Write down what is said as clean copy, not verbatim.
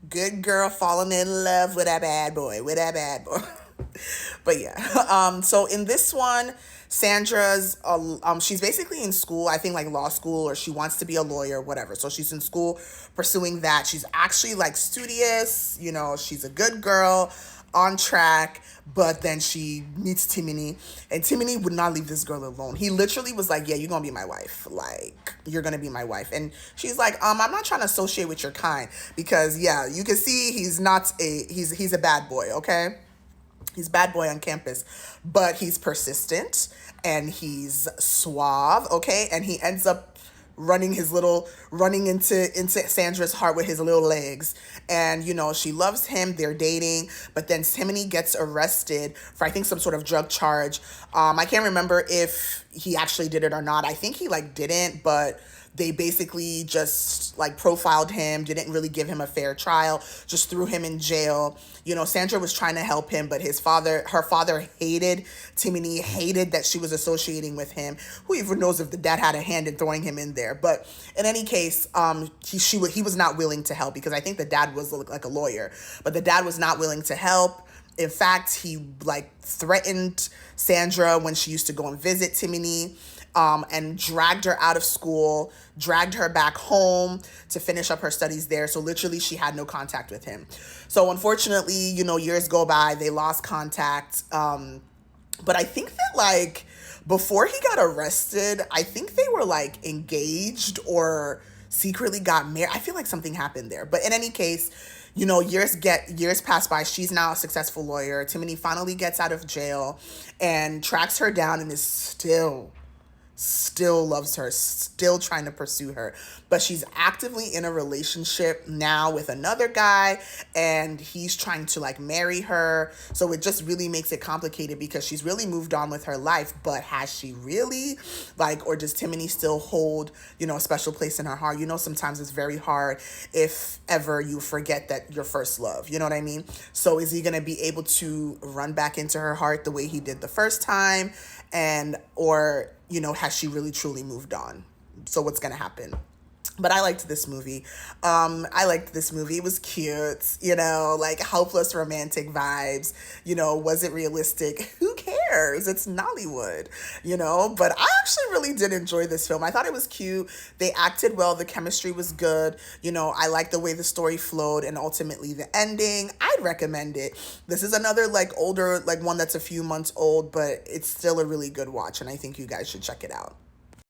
Good girl falling in love with a bad boy, with a bad boy. But yeah, so in this one, Sandra's she's basically in school, I think like law school, or she wants to be a lawyer, whatever. So she's in school pursuing that. She's actually like studious, she's a good girl, on track. But then she meets Timony, and Timony would not leave this girl alone. He literally was like, "Yeah, you're gonna be my wife. Like, you're gonna be my wife." And she's like, I'm not trying to associate with your kind because, yeah, you can see he's a bad boy, okay? He's a bad boy on campus, but he's persistent and he's suave, okay? And he ends up running into Sandra's heart with his little legs. And she loves him, they're dating, but then Timony gets arrested for, I think, some sort of drug charge. I can't remember if he actually did it or not. I think he like didn't, but they basically just like profiled him, didn't really give him a fair trial, just threw him in jail. Sandra was trying to help him, but her father hated Timony, hated that she was associating with him. Who even knows if the dad had a hand in throwing him in there? But in any case, he was not willing to help, because I think the dad was like a lawyer, but the dad was not willing to help. In fact, he like threatened Sandra when she used to go and visit Timony, and dragged her out of school, dragged her back home to finish up her studies there. So literally she had no contact with him. So unfortunately, years go by, they lost contact. But I think that like before he got arrested, I think they were like engaged or secretly got married. I feel like something happened there. But in any case, years pass by. She's now a successful lawyer. Timony finally gets out of jail and tracks her down and is still loves her, still trying to pursue her. But she's actively in a relationship now with another guy, and he's trying to like marry her. So it just really makes it complicated because she's really moved on with her life, but has she really? Like, or does Timony still hold, a special place in her heart? Sometimes it's very hard if ever you forget that your first love, you know what I mean? So is he going to be able to run back into her heart the way he did the first time? Or has she really truly moved on? So what's going to happen? But I liked this movie. It was cute, like hopeless romantic vibes. Was it realistic? Who cares? It's Nollywood, But I actually really did enjoy this film. I thought it was cute. They acted well. The chemistry was good. I liked the way the story flowed, and ultimately the ending. I'd recommend it. This is another like older, like one that's a few months old, but it's still a really good watch, and I think you guys should check it out.